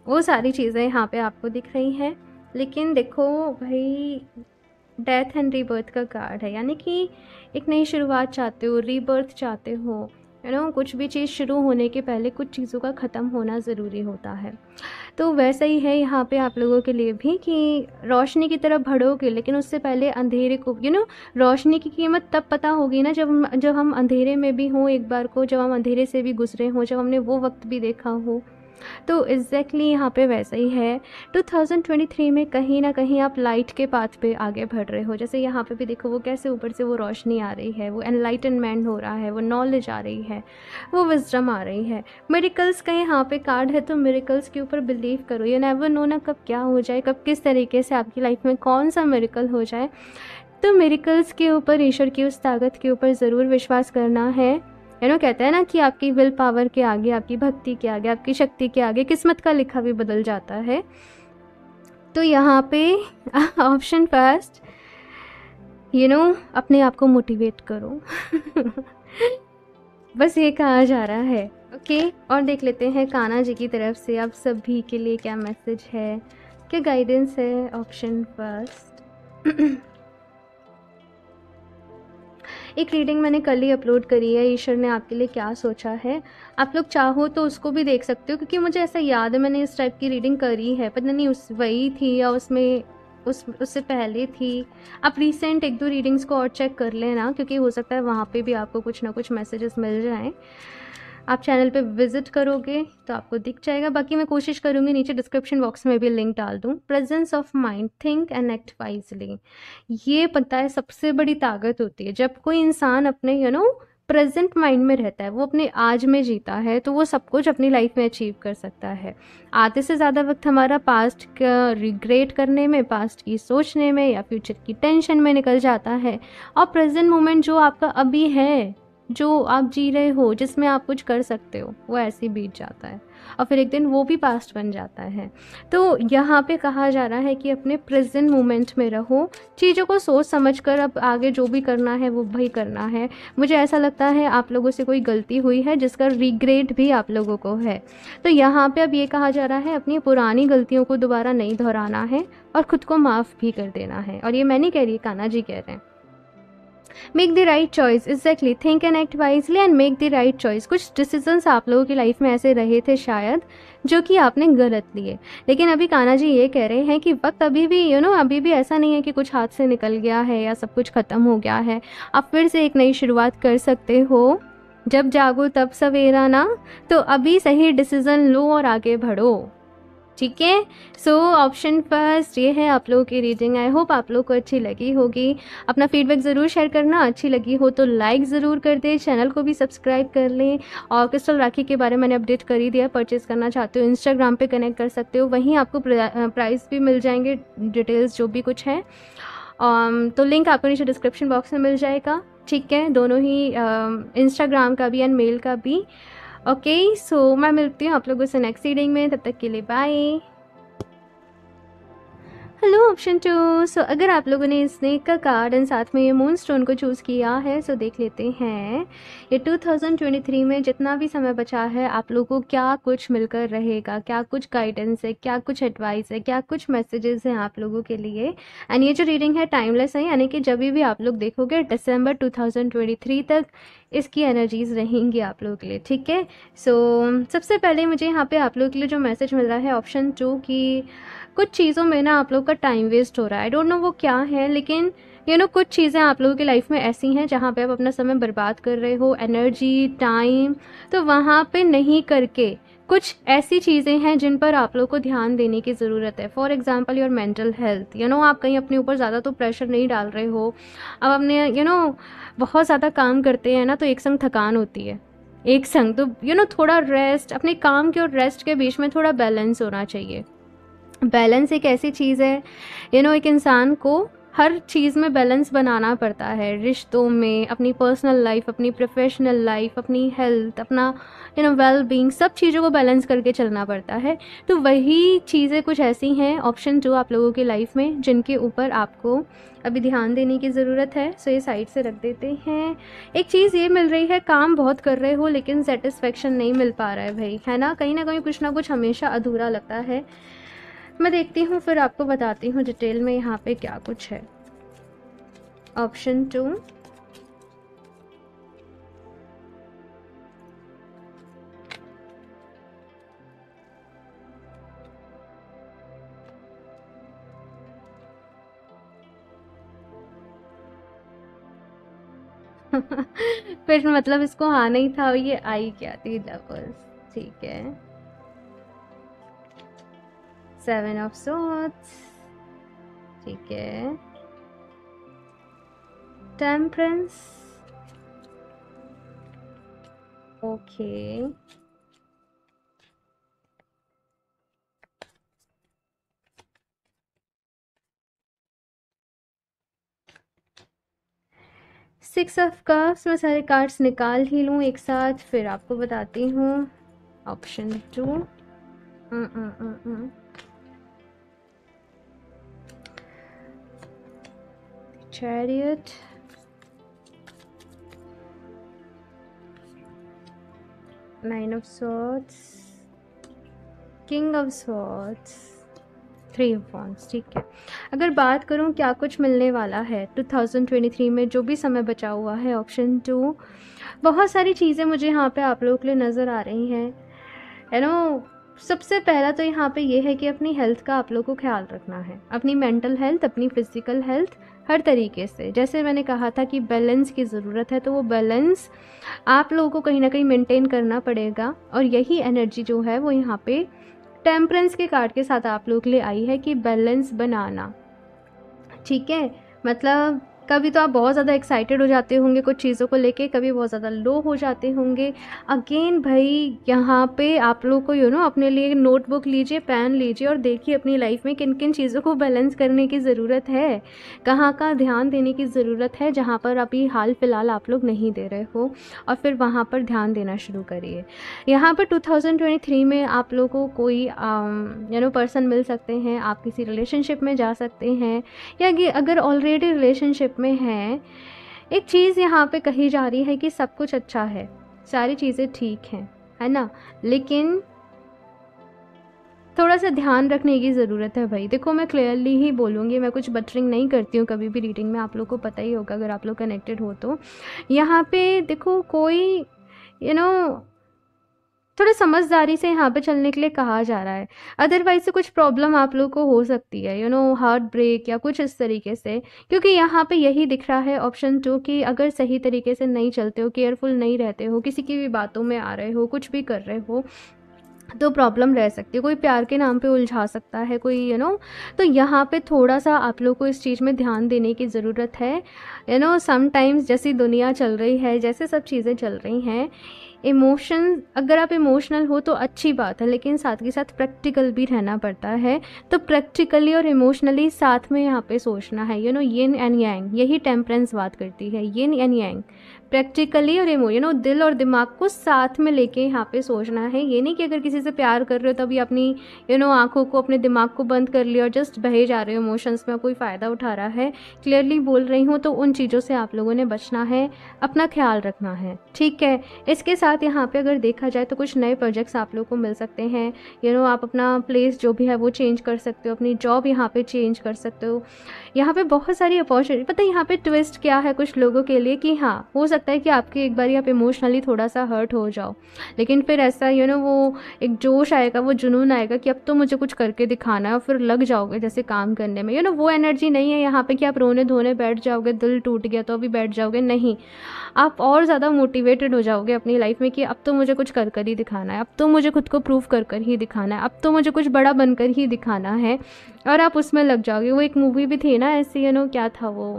वो सारी चीज़ें यहाँ पे आपको दिख रही हैं। लेकिन देखो भाई, डेथ एंड रीबर्थ का कार्ड है, यानी कि एक नई शुरुआत चाहते हो, रीबर्थ चाहते हो, यू नो, कुछ भी चीज़ शुरू होने के पहले कुछ चीज़ों का ख़त्म होना ज़रूरी होता है। तो वैसा ही है यहाँ पे आप लोगों के लिए भी कि रोशनी की तरफ बढ़ोगे, लेकिन उससे पहले अंधेरे को, यू नो, रोशनी की कीमत तब पता होगी ना जब हम अंधेरे में भी हों एक बार को, जब हम अंधेरे से भी गुजरे हों, जब हमने वो वक्त भी देखा हो। तो एग्जैक्टली यहाँ पे वैसा ही है। 2023 में कहीं ना कहीं आप लाइट के पाथ पे आगे बढ़ रहे हो। जैसे यहाँ पे भी देखो, वो कैसे ऊपर से वो रोशनी आ रही है, वो एनलाइटनमेंट हो रहा है, वो नॉलेज आ रही है, वो विजडम आ रही है। मेरिकल्स का यहाँ पे कार्ड है, तो मेरिकल्स के ऊपर बिलीव करो। यू नेवर नो ना कब क्या हो जाए, कब किस तरीके से आपकी लाइफ में कौन सा मेरिकल हो जाए। तो मेरिकल्स के ऊपर, ईश्वर की उस ताकत के ऊपर ज़रूर विश्वास करना है। यू नो, कहते हैं ना कि आपकी विल पावर के आगे, आपकी भक्ति के आगे, आपकी शक्ति के आगे किस्मत का लिखा भी बदल जाता है। तो यहाँ पे ऑप्शन फर्स्ट, यू नो, अपने आप को मोटिवेट करो बस ये कहा जा रहा है। ओके, और देख लेते हैं कान्हा जी की तरफ से आप सभी के लिए क्या मैसेज है, क्या गाइडेंस है। ऑप्शन फर्स्ट एक रीडिंग मैंने कल ही अपलोड करी है, ईश्वर ने आपके लिए क्या सोचा है। आप लोग चाहो तो उसको भी देख सकते हो, क्योंकि मुझे ऐसा याद है मैंने इस टाइप की रीडिंग करी है, पता नहीं उस वही थी या उससे पहले थी। आप रिसेंट 1-2 रीडिंग्स को और चेक कर लेना, क्योंकि हो सकता है वहाँ पे भी आपको कुछ ना कुछ मैसेजेस मिल जाएं। आप चैनल पे विजिट करोगे तो आपको दिख जाएगा। बाकी मैं कोशिश करूँगी नीचे डिस्क्रिप्शन बॉक्स में भी लिंक डाल दूँ। Presence of mind, think and act wisely, ये पता है सबसे बड़ी ताकत होती है। जब कोई इंसान अपने यू नो प्रेजेंट माइंड में रहता है, वो अपने आज में जीता है, तो वो सब कुछ अपनी लाइफ में अचीव कर सकता है। आधे से ज़्यादा वक्त हमारा पास्ट का रिग्रेट करने में, पास्ट की सोचने में या फ्यूचर की टेंशन में निकल जाता है, और प्रेजेंट मोमेंट जो आपका अभी है, जो आप जी रहे हो, जिसमें आप कुछ कर सकते हो, वो ऐसे ही बीत जाता है और फिर एक दिन वो भी पास्ट बन जाता है। तो यहाँ पे कहा जा रहा है कि अपने प्रेजेंट मोमेंट में रहो, चीज़ों को सोच समझ कर अब आगे जो भी करना है वो भाई करना है। मुझे ऐसा लगता है आप लोगों से कोई गलती हुई है जिसका रिग्रेट भी आप लोगों को है, तो यहाँ पे अब ये कहा जा रहा है अपनी पुरानी गलतियों को दोबारा नहीं दोहराना है और ख़ुद को माफ़ भी कर देना है। और ये मैं नहीं कह रही, कान्हा जी कह रहे हैं। Make the right choice, exactly, think and act wisely and make the right choice. कुछ डिसीजंस आप लोगों की लाइफ में ऐसे रहे थे शायद जो कि आपने गलत लिए, लेकिन अभी कान्हा जी ये कह रहे हैं कि वक्त अभी भी अभी भी ऐसा नहीं है कि कुछ हाथ से निकल गया है या सब कुछ ख़त्म हो गया है। आप फिर से एक नई शुरुआत कर सकते हो। जब जागो तब सवेरा ना, तो अभी सही डिसीज़न लो और आगे बढ़ो। ठीक है, सो ऑप्शन फर्स्ट ये है आप लोगों की रीडिंग। आई होप आप लोग को अच्छी लगी होगी। अपना फीडबैक ज़रूर शेयर करना, अच्छी लगी हो तो लाइक ज़रूर कर दें, चैनल को भी सब्सक्राइब कर लें। और क्रिस्टल राखी के बारे में मैंने अपडेट कर ही दिया, परचेज़ करना चाहते हो इंस्टाग्राम पे कनेक्ट कर सकते हो, वहीं आपको प्राइस भी मिल जाएंगे, डिटेल्स जो भी कुछ है। तो लिंक आपको नीचे डिस्क्रिप्शन बॉक्स में मिल जाएगा। ठीक है, दोनों ही इंस्टाग्राम का भी एंड मेल का भी। ओके, सो मैं मिलती हूँ आप लोगों से नेक्स्ट रीडिंग में, तब तक के लिए बाय। हेलो ऑप्शन 2, सो अगर आप लोगों ने स्नेक का कार्ड एंड साथ में ये मून स्टोन को चूज़ किया है, सो देख लेते हैं ये 2023 में जितना भी समय बचा है आप लोगों को क्या कुछ मिलकर रहेगा, क्या कुछ गाइडेंस है, क्या कुछ एडवाइस है, क्या कुछ मैसेजेस हैं आप लोगों के लिए। एंड ये जो रीडिंग है टाइमलेस है, यानी कि जब भी आप लोग देखोगे दिसंबर 2023 तक इसकी एनर्जीज रहेंगी आप लोगों के लिए। ठीक है, सो सबसे पहले मुझे यहाँ पे आप लोगों के लिए जो मैसेज मिल रहा है ऑप्शन 2 की कुछ चीज़ों में ना आप लोग का टाइम वेस्ट हो रहा है। आई डोंट नो वो क्या है, लेकिन कुछ चीज़ें आप लोगों की लाइफ में ऐसी हैं जहाँ पे आप अपना समय बर्बाद कर रहे हो, एनर्जी, टाइम, तो वहाँ पे नहीं करके कुछ ऐसी चीज़ें हैं जिन पर आप लोग को ध्यान देने की ज़रूरत है। For example your mental health, आप कहीं अपने ऊपर ज़्यादा तो प्रेशर नहीं डाल रहे हो। अब अपने बहुत ज़्यादा काम करते हैं ना, तो एक संग थकान होती है, एक संग तो थोड़ा रेस्ट, अपने काम के और रेस्ट के बीच में थोड़ा बैलेंस होना चाहिए। बैलेंस एक ऐसी चीज़ है एक इंसान को हर चीज़ में बैलेंस बनाना पड़ता है, रिश्तों में, अपनी पर्सनल लाइफ, अपनी प्रोफेशनल लाइफ, अपनी हेल्थ, अपना वेल बीइंग, सब चीज़ों को बैलेंस करके चलना पड़ता है। तो वही चीज़ें कुछ ऐसी हैं ऑप्शन 2 आप लोगों की लाइफ में जिनके ऊपर आपको अभी ध्यान देने की ज़रूरत है। सो ये साइड से रख देते हैं। एक चीज़ ये मिल रही है, काम बहुत कर रहे हो लेकिन सेटिस्फेक्शन नहीं मिल पा रहा है भाई, है ना कहीं कुछ ना कुछ हमेशा अधूरा लगता है। मैं देखती हूँ फिर आपको बताती हूँ डिटेल में यहाँ पे क्या कुछ है। ऑप्शन 2, फिर मतलब इसको आना ही था, ये आई क्या थी, लवर्स, ठीक है। 7 ऑफ सॉर्ड्स, ठीक है। Temperance, okay. Six of cups, मैं सारे कार्ड्स निकाल ही लूँ एक साथ फिर आपको बताती हूँ। Option 2, chariot, nine of swords, king of swords, 3 of wands, ठीक है। अगर बात करूं क्या कुछ मिलने वाला है 2023 में, जो भी समय बचा हुआ है, ऑप्शन 2, बहुत सारी चीज़ें मुझे यहाँ पे आप लोगों के लिए नज़र आ रही हैं, है ना। सबसे पहला तो यहाँ पे ये है कि अपनी हेल्थ का आप लोगों को ख्याल रखना है, अपनी मेंटल हेल्थ, अपनी फिजिकल हेल्थ, हर तरीके से। जैसे मैंने कहा था कि बैलेंस की ज़रूरत है, तो वो बैलेंस आप लोगों को कहीं ना कहीं मेंटेन करना पड़ेगा। और यही एनर्जी जो है वो यहाँ पे टेम्परेंस के कार्ड के साथ आप लोगों के लिए आई है कि बैलेंस बनाना, ठीक है। मतलब कभी तो आप बहुत ज़्यादा एक्साइटेड हो जाते होंगे कुछ चीज़ों को लेके, कभी बहुत ज़्यादा लो हो जाते होंगे। अगेन भाई यहाँ पे आप लोग को अपने लिए नोटबुक लीजिए, पेन लीजिए और देखिए अपनी लाइफ में किन किन चीज़ों को बैलेंस करने की ज़रूरत है, कहाँ ध्यान देने की ज़रूरत है, जहाँ पर अभी हाल फिलहाल आप लोग नहीं दे रहे हो, और फिर वहाँ पर ध्यान देना शुरू करिए। यहाँ पर 2023 में आप लोगों को कोई पर्सन मिल सकते हैं, आप किसी रिलेशनशिप में जा सकते हैं, या कि अगर ऑलरेडी रिलेशनशिप में हैं, एक चीज़ यहाँ पे कही जा रही है कि सब कुछ अच्छा है, सारी चीज़ें ठीक हैं, है ना, लेकिन थोड़ा सा ध्यान रखने की ज़रूरत है भाई। देखो मैं क्लियरली ही बोलूँगी, मैं कुछ बटरिंग नहीं करती हूँ कभी भी रीडिंग में, आप लोग को पता ही होगा अगर आप लोग कनेक्टेड हो तो। यहाँ पे देखो कोई थोड़ा समझदारी से यहाँ पे चलने के लिए कहा जा रहा है, अदरवाइज से कुछ प्रॉब्लम आप लोग को हो सकती है, हार्ट ब्रेक या कुछ इस तरीके से। क्योंकि यहाँ पे यही दिख रहा है ऑप्शन 2 कि अगर सही तरीके से नहीं चलते हो, केयरफुल नहीं रहते हो, किसी की भी बातों में आ रहे हो, कुछ भी कर रहे हो, तो प्रॉब्लम रह सकती है। कोई प्यार के नाम पे उलझा सकता है कोई, तो यहाँ पे थोड़ा सा आप लोग को इस चीज़ में ध्यान देने की ज़रूरत है। समटाइम्स जैसी दुनिया चल रही है, जैसे सब चीज़ें चल रही हैं, इमोशन, अगर आप इमोशनल हो तो अच्छी बात है, लेकिन साथ के साथ प्रैक्टिकल भी रहना पड़ता है। तो प्रैक्टिकली और इमोशनली साथ में यहाँ पे सोचना है, यिन एंड यांग, यही टेम्परेंस बात करती है, यिन एंड यांग, प्रैक्टिकली और दिल और दिमाग को साथ में लेके यहाँ पे सोचना है। ये नहीं कि अगर किसी से प्यार कर रहे हो तभी अपनी आंखों को, अपने दिमाग को बंद कर लिया और जस्ट बहे जा रहे हो इमोशंस में, कोई फ़ायदा उठा रहा है। क्लियरली बोल रही हूँ, तो उन चीज़ों से आप लोगों ने बचना है, अपना ख्याल रखना है, ठीक है। इसके साथ यहाँ पे अगर देखा जाए तो कुछ नए प्रोजेक्ट्स आप लोग को मिल सकते हैं। आप अपना प्लेस जो भी है वो चेंज कर सकते हो, अपनी जॉब यहाँ पे चेंज कर सकते हो। यहाँ पे बहुत सारी अपॉर्चुनिटी, पता है यहाँ पे ट्विस्ट क्या है कुछ लोगों के लिए कि हाँ, हो सकता है कि आपके एक बार आप इमोशनली थोड़ा सा हर्ट हो जाओ, लेकिन फिर ऐसा वो एक जोश आएगा, वो जुनून आएगा कि अब तो मुझे कुछ करके दिखाना है, और फिर लग जाओगे जैसे काम करने में। वो एनर्जी नहीं है यहाँ पे कि आप रोने धोने बैठ जाओगे, दिल टूट गया तो अभी बैठ जाओगे, नहीं। आप और ज़्यादा मोटिवेटेड हो जाओगे अपनी लाइफ में कि अब तो मुझे कुछ कर कर ही दिखाना है, अब तो मुझे खुद को प्रूव कर कर ही दिखाना है, अब तो मुझे कुछ बड़ा बनकर ही दिखाना है, और आप उसमें लग जाओगे। वो एक मूवी भी थी ना ऐसी, क्या था वो,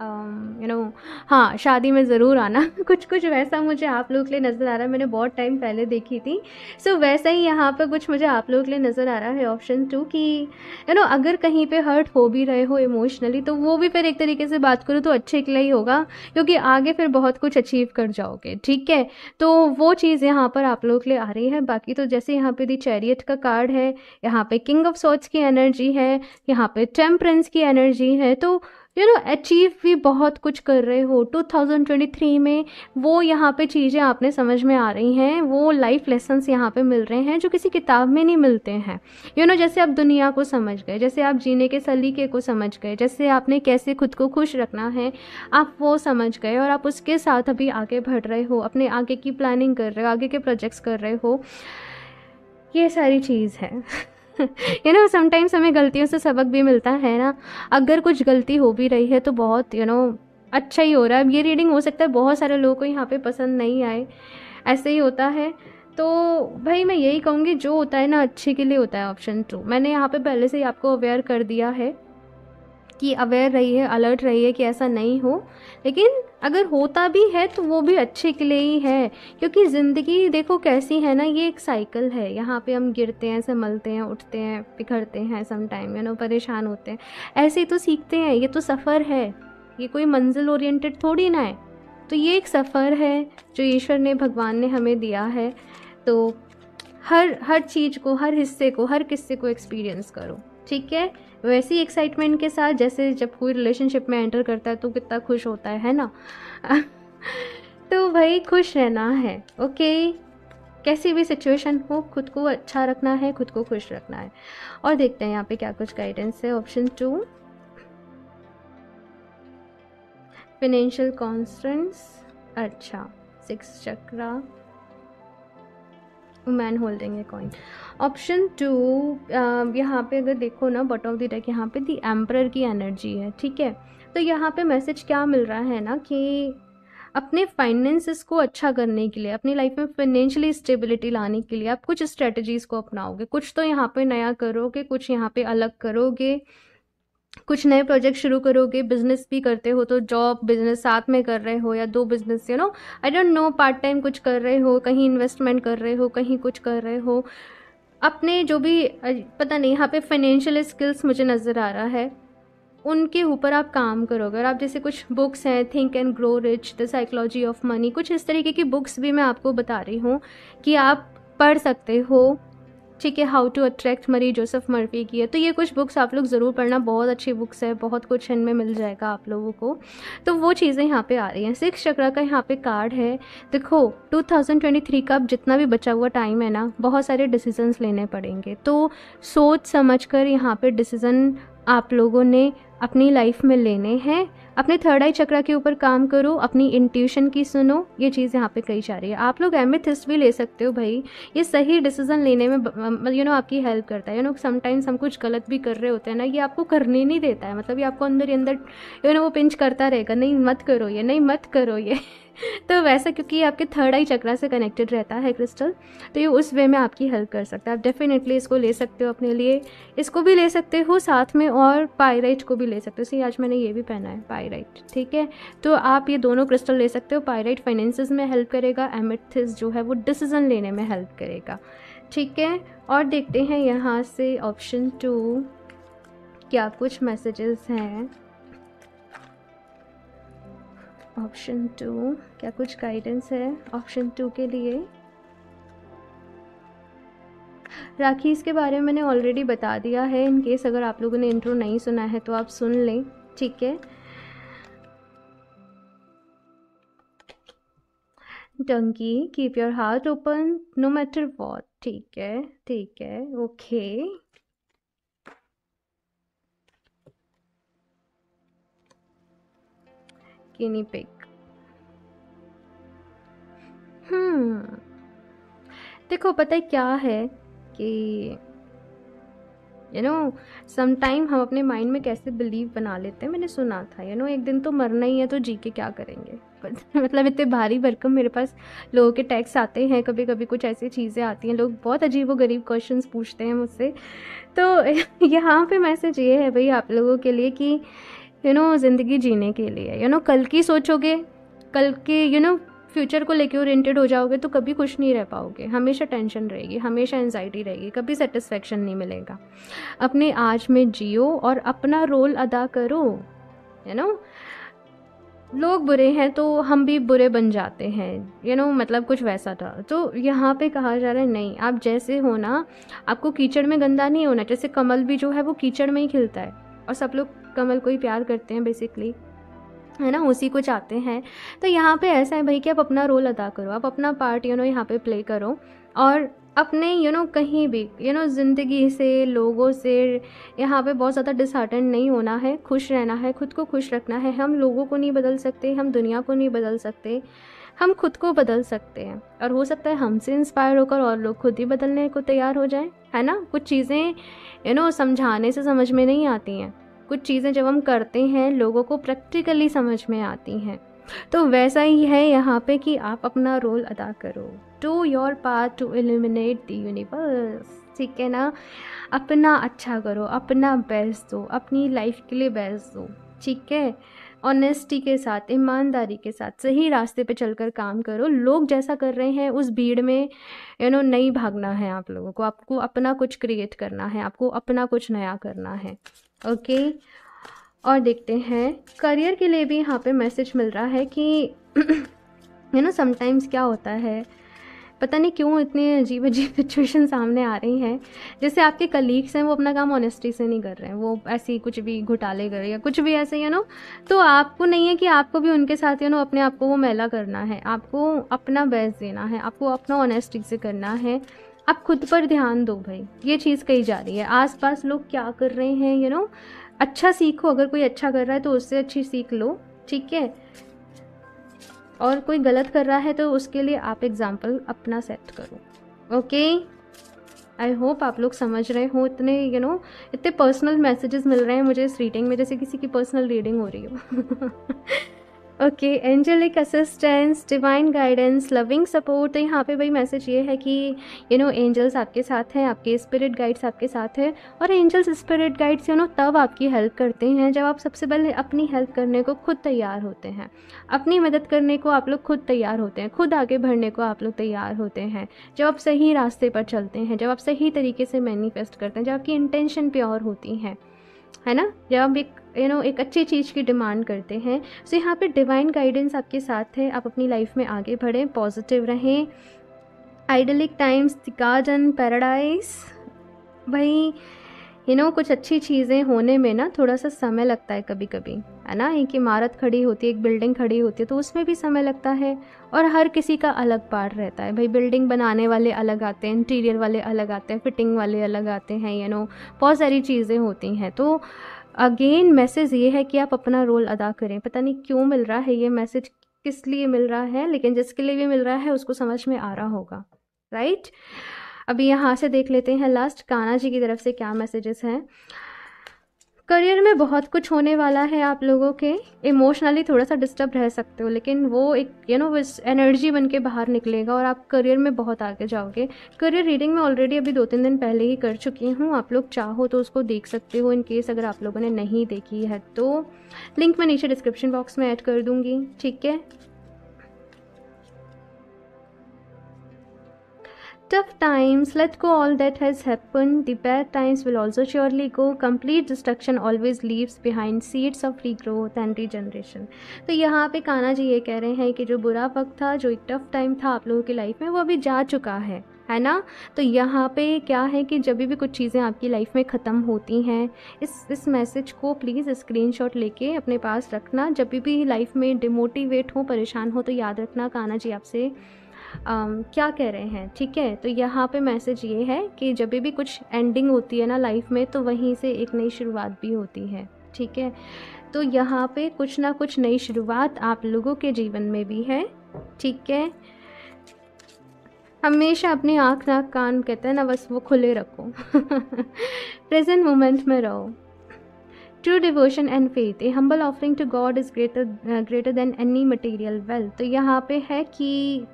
हाँ, शादी में ज़रूर आना। कुछ कुछ वैसा मुझे आप लोगों के लिए नज़र आ रहा है, मैंने बहुत टाइम पहले देखी थी। सो वैसा ही यहाँ पे कुछ मुझे आप लोगों के लिए नज़र आ रहा है ऑप्शन 2 कि अगर कहीं पे हर्ट हो भी रहे हो इमोशनली, तो वो भी फिर एक तरीके से बात करूँ तो अच्छे के लिए ही होगा, क्योंकि आगे फिर बहुत कुछ अचीव कर जाओगे, ठीक है। तो वो चीज़ यहाँ पर आप लोगों के लिए आ रही है। बाकी तो जैसे यहाँ पे दी चैरियट का कार्ड है, यहाँ पे किंग ऑफ सॉर्ड्स की एनर्जी है, यहाँ पे टेम्परेंस की एनर्जी है। तो अचीव भी बहुत कुछ कर रहे हो 2023 में। वो यहाँ पे चीज़ें आपने समझ में आ रही हैं, वो लाइफ लेसन्स यहाँ पे मिल रहे हैं जो किसी किताब में नहीं मिलते हैं। जैसे आप दुनिया को समझ गए, जैसे आप जीने के सलीके को समझ गए, जैसे आपने कैसे खुद को खुश रखना है आप वो समझ गए, और आप उसके साथ अभी आगे बढ़ रहे हो, अपने आगे की प्लानिंग कर रहे हो, आगे के प्रोजेक्ट्स कर रहे हो। ये सारी चीज़ है। समटाइम्स हमें गलतियों से सबक भी मिलता है ना। अगर कुछ गलती हो भी रही है तो बहुत अच्छा ही हो रहा है। अब ये रीडिंग हो सकता है बहुत सारे लोगों को यहाँ पे पसंद नहीं आए, ऐसे ही होता है। तो भाई मैं यही कहूँगी, जो होता है ना अच्छे के लिए होता है। ऑप्शन 2 मैंने यहाँ पे पहले से ही आपको अवेयर कर दिया है कि अवेयर रहिए, अलर्ट रहिए कि ऐसा नहीं हो। लेकिन अगर होता भी है तो वो भी अच्छे के लिए ही है, क्योंकि ज़िंदगी देखो कैसी है ना, ये एक साइकिल है। यहाँ पे हम गिरते हैं, संभलते हैं, उठते हैं, बिखरते हैं, सम टाइम परेशान होते हैं, ऐसे ही तो सीखते हैं। ये तो सफ़र है, ये कोई मंजिल ओरिएंटेड थोड़ी ना है। तो ये एक सफ़र है जो ईश्वर ने, भगवान ने हमें दिया है। तो हर चीज़ को, हर हिस्से को, हर किस्से को एक्सपीरियंस करो, ठीक है। वैसी एक्साइटमेंट के साथ जैसे जब कोई रिलेशनशिप में एंटर करता है तो कितना खुश होता है ना। तो भाई खुश रहना है, ओके। कैसी भी सिचुएशन हो, खुद को अच्छा रखना है, खुद को खुश रखना है। और देखते हैं यहाँ पे क्या कुछ गाइडेंस है। ऑप्शन 2 फाइनेंशियल कॉन्स्टेंट्स, अच्छा 6 chakra, man holding a coin. Option 2 यहाँ पे अगर देखो ना, बॉटम ऑफ द डेक यहाँ पे दी एम्परर की एनर्जी है, ठीक है। तो यहाँ पे मैसेज क्या मिल रहा है ना कि अपने फाइनेंसेस को अच्छा करने के लिए, अपनी लाइफ में फाइनेंशियली स्टेबिलिटी लाने के लिए आप कुछ स्ट्रेटजीज़ को अपनाओगे। कुछ तो यहाँ पे नया करोगे, कुछ यहाँ पे अलग करोगे, कुछ नए प्रोजेक्ट शुरू करोगे। बिजनेस भी करते हो तो जॉब बिजनेस साथ में कर रहे हो, या 2 business I don't know, part time कुछ कर रहे हो, कहीं इन्वेस्टमेंट कर रहे हो, कहीं कुछ कर रहे हो। अपने जो भी पता नहीं, यहाँ पे फाइनेंशियल स्किल्स मुझे नज़र आ रहा है, उनके ऊपर आप काम करोगे। और आप जैसे कुछ बुक्स हैं, think and grow rich, the psychology of money, कुछ इस तरीके की बुक्स भी मैं आपको बता रही हूँ कि आप पढ़ सकते हो, ठीक है। How to attract money, Joseph Murphy की है। तो ये कुछ बुक्स आप लोग ज़रूर पढ़ना, बहुत अच्छी बुक्स है, बहुत कुछ इनमें मिल जाएगा आप लोगों को। तो वो चीज़ें यहाँ पे आ रही हैं। 6 चक्रा का यहाँ पे कार्ड है। देखो 2023 का अब जितना भी बचा हुआ टाइम है ना, बहुत सारे डिसीजंस लेने पड़ेंगे। तो सोच समझ कर यहाँ पे डिसीज़न आप लोगों ने अपनी लाइफ में लेने हैं। अपने थर्ड आई चक्रा के ऊपर काम करो, अपनी इंट्यूशन की सुनो, ये चीज़ यहाँ पे कही जा रही है। आप लोग एमेथिस्ट भी ले सकते हो भाई, ये सही डिसीजन लेने में आपकी हेल्प करता है। समटाइम्स हम कुछ गलत भी कर रहे होते हैं ना, ये आपको करने नहीं देता है, मतलब ये आपको अंदर ही अंदर वो पिंच करता रहेगा, नहीं मत करो ये, नहीं मत करो ये। तो वैसा, क्योंकि ये आपके थर्ड आई चक्रा से कनेक्टेड रहता है क्रिस्टल, तो ये उस वे में आपकी हेल्प कर सकता है। आप डेफिनेटली इसको ले सकते हो अपने लिए, इसको भी ले सकते हो साथ में, और पायराइट को भी ले सकते हो। सी आज मैंने ये भी पहना है पायराइट, ठीक है। तो आप ये दोनों क्रिस्टल ले सकते हो। पायराइट फाइनेंसेस में हेल्प करेगा, एमेथिस्ट जो है वो डिसीजन लेने में हेल्प करेगा, ठीक है। और देखते हैं यहाँ से ऑप्शन 2 क्या कुछ मैसेजेस हैं। ऑप्शन 2 क्या कुछ गाइडेंस है ऑप्शन 2 के लिए। राखी, इसके बारे में मैंने ऑलरेडी बता दिया है, इन केस अगर आप लोगों ने इंट्रो नहीं सुना है तो आप सुन लें, ठीक है। Donkey, keep your heart open no matter what, ठीक है, ठीक है, ओके। गिनी पिग, देखो पता है क्या है कि समटाइम हम अपने माइंड में कैसे बिलीव बना लेते हैं। मैंने सुना था एक दिन तो मरना ही है, तो जी के क्या करेंगे। मतलब इतने भारी भरकम मेरे पास लोगों के टैक्स आते हैं, कभी कभी कुछ ऐसी चीज़ें आती हैं, लोग बहुत अजीब व गरीब क्वेश्चंस पूछते हैं मुझसे। तो यहाँ पे मैसेज ये है भाई आप लोगों के लिए कि ज़िंदगी जीने के लिए कल की सोचोगे, कल के फ्यूचर को लेके ओरिएंटेड हो जाओगे तो कभी खुश नहीं रह पाओगे। हमेशा टेंशन रहेगी, हमेशा एंजाइटी रहेगी, कभी सेटिस्फेक्शन नहीं मिलेगा। अपने आज में जियो और अपना रोल अदा करो। लोग बुरे हैं तो हम भी बुरे बन जाते हैं, मतलब कुछ वैसा था। तो यहाँ पे कहा जा रहा है नहीं, आप जैसे हो ना, आपको कीचड़ में गंदा नहीं होना। जैसे कमल भी जो है वो कीचड़ में ही खिलता है और सब लोग कमल को ही प्यार करते हैं बेसिकली, है ना, उसी को चाहते हैं। तो यहाँ पे ऐसा है भाई कि आप अपना रोल अदा करो, आप अपना पार्ट यहाँ पे प्ले करो और अपने कहीं भी ज़िंदगी से, लोगों से यहाँ पे बहुत ज़्यादा डिसहार्टेंड नहीं होना है, खुश रहना है, खुद को खुश रखना है। हम लोगों को नहीं बदल सकते, हम दुनिया को नहीं बदल सकते, हम खुद को बदल सकते हैं। और हो सकता है हमसे इंस्पायर होकर और लोग खुद ही बदलने को तैयार हो जाएं, है ना। कुछ चीज़ें समझाने से समझ में नहीं आती हैं, कुछ चीज़ें जब हम करते हैं लोगों को प्रैक्टिकली समझ में आती हैं। तो वैसा ही है यहाँ पे कि आप अपना रोल अदा करो, do your part two illuminate the universe, ठीक है ना। अपना अच्छा करो, अपना बेस्ट दो, अपनी लाइफ के लिए बेस्ट दो, ठीक है। ऑनेस्टी के साथ, ईमानदारी के साथ सही रास्ते पे चलकर काम करो। लोग जैसा कर रहे हैं उस भीड़ में नहीं भागना है आप लोगों को। आपको अपना कुछ क्रिएट करना है, आपको अपना कुछ नया करना है, ओके। और देखते हैं करियर के लिए भी यहाँ पे मैसेज मिल रहा है कि समटाइम्स क्या होता है, पता नहीं क्यों इतनी अजीब अजीब सिचुएशन सामने आ रही हैं। जैसे आपके कलीग्स हैं, वो अपना काम ऑनेस्टी से नहीं कर रहे हैं, वो ऐसे ही कुछ भी घोटाले कर रहे हैं या कुछ भी ऐसे तो आपको नहीं है कि आपको भी उनके साथ अपने आप को वो मैला करना है। आपको अपना बेस्ट देना है, आपको अपना ऑनेस्टी से करना है। आप खुद पर ध्यान दो भाई, ये चीज़ कही जा रही है। आसपास लोग क्या कर रहे हैं अच्छा सीखो, अगर कोई अच्छा कर रहा है तो उससे अच्छी सीख लो, ठीक है। और कोई गलत कर रहा है तो उसके लिए आप एग्जाम्पल अपना सेट करो, ओके। आई होप आप लोग समझ रहे हो। इतने इतने पर्सनल मैसेजेस मिल रहे हैं मुझे इस रीडिंग में, जैसे किसी की पर्सनल रीडिंग हो रही हो। Okay, angelic assistance, divine guidance, loving support. तो यहाँ पे भाई मैसेज ये है कि एंजल्स आपके साथ हैं, आपके स्पिरिट गाइड्स आपके साथ हैं। और एंजल्स स्पिरिट गाइड्स तब आपकी हेल्प करते हैं जब आप सबसे पहले अपनी हेल्प करने को खुद तैयार होते हैं, अपनी मदद करने को आप लोग खुद तैयार होते हैं, खुद आगे बढ़ने को आप लोग तैयार होते हैं। जब आप सही रास्ते पर चलते हैं, जब आप सही तरीके से मैनिफेस्ट करते हैं, जब आपकी इंटेंशन प्योर होती है ना, जब आप एक अच्छी चीज़ की डिमांड करते हैं। सो यहाँ पे डिवाइन गाइडेंस आपके साथ है। आप अपनी लाइफ में आगे बढ़ें, पॉजिटिव रहें। Idyllic times, the garden, paradise. भाई कुछ अच्छी चीज़ें होने में ना थोड़ा सा समय लगता है कभी कभी, है ना। एक इमारत खड़ी होती है, एक बिल्डिंग खड़ी होती है, तो उसमें भी समय लगता है। और हर किसी का अलग पार्ट रहता है भाई। बिल्डिंग बनाने वाले अलग आते हैं, इंटीरियर वाले अलग आते हैं, फिटिंग वाले अलग आते हैं, बहुत सारी चीज़ें होती हैं। तो अगेन मैसेज ये है कि आप अपना रोल अदा करें। पता नहीं क्यों मिल रहा है ये मैसेज, किस लिए मिल रहा है, लेकिन जिसके लिए भी मिल रहा है उसको समझ में आ रहा होगा, राइट। अभी यहाँ से देख लेते हैं लास्ट कान्हा जी की तरफ से क्या मैसेजेस हैं। करियर में बहुत कुछ होने वाला है आप लोगों के। इमोशनली थोड़ा सा डिस्टर्ब रह सकते हो, लेकिन वो एक एनर्जी बन के बाहर निकलेगा और आप करियर में बहुत आगे जाओगे। करियर रीडिंग में ऑलरेडी अभी 2-3 दिन पहले ही कर चुकी हूँ, आप लोग चाहो तो उसको देख सकते हो। इन केस अगर आप लोगों ने नहीं देखी है तो लिंक मैं नीचे डिस्क्रिप्शन बॉक्स में ऐड कर दूँगी, ठीक है। Tough times, let go all that has happened. The bad times will also surely go. Complete destruction always leaves behind seeds of regrowth and regeneration. तो यहाँ पे कान्हा जी ये कह रहे हैं कि जो बुरा वक्त था, जो एक टफ टाइम था आप लोगों की लाइफ में, वो अभी जा चुका है ना। तो यहाँ पे क्या है कि जब भी कुछ चीज़ें आपकी लाइफ में ख़त्म होती हैं, इस मैसेज को प्लीज़ स्क्रीनशॉट लेके अपने पास रखना। जब भी लाइफ में डिमोटिवेट हो, परेशान हो, तो याद रखना कान्हा जी आपसे क्या कह रहे हैं, ठीक है। तो यहाँ पे मैसेज ये है कि जब भी कुछ एंडिंग होती है ना लाइफ में, तो वहीं से एक नई शुरुआत भी होती है, ठीक है। तो यहाँ पे कुछ ना कुछ नई शुरुआत आप लोगों के जीवन में भी है, ठीक है। हमेशा अपनी आँख नाक कान कहते हैं ना, बस वो खुले रखो। प्रेजेंट मोमेंट में रहो। True devotion and faith, a humble offering to God is greater than any material wealth। तो यहाँ पे है कि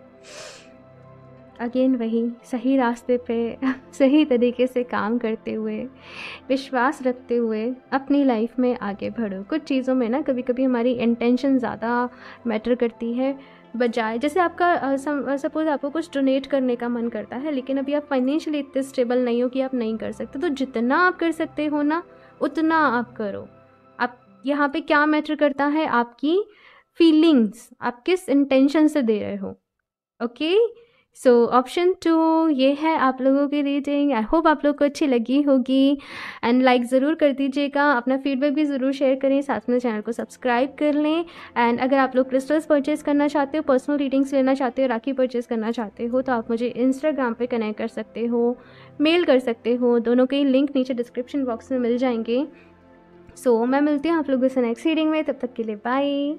अगेन वही सही रास्ते पे सही तरीके से काम करते हुए, विश्वास रखते हुए अपनी लाइफ में आगे बढ़ो। कुछ चीज़ों में ना कभी कभी हमारी इंटेंशन ज़्यादा मैटर करती है, बजाय जैसे आपका सपोज़ आपको कुछ डोनेट करने का मन करता है, लेकिन अभी आप फाइनेंशियली इतने स्टेबल नहीं हो कि आप नहीं कर सकते, तो जितना आप कर सकते हो ना उतना आप करो। आप यहाँ पे क्या मैटर करता है, आपकी फीलिंग्स, आप किस इंटेंशन से दे रहे हो। ओके, सो ऑप्शन 2 ये है आप लोगों की रीडिंग। आई होप आप लोग को अच्छी लगी होगी, एंड लाइक ज़रूर कर दीजिएगा, अपना फीडबैक भी ज़रूर शेयर करें, साथ में चैनल को सब्सक्राइब कर लें। एंड अगर आप लोग क्रिस्टल्स परचेज करना चाहते हो, पर्सनल रीडिंग्स लेना चाहते हो, राखी परचेज करना चाहते हो, तो आप मुझे इंस्टाग्राम पे कनेक्ट कर सकते हो, मेल कर सकते हो, दोनों के लिंक नीचे डिस्क्रिप्शन बॉक्स में मिल जाएंगे। सो मैं मिलती हूँ आप लोगों से नेक्स्ट रीडिंग में, तब तक के लिए बाय।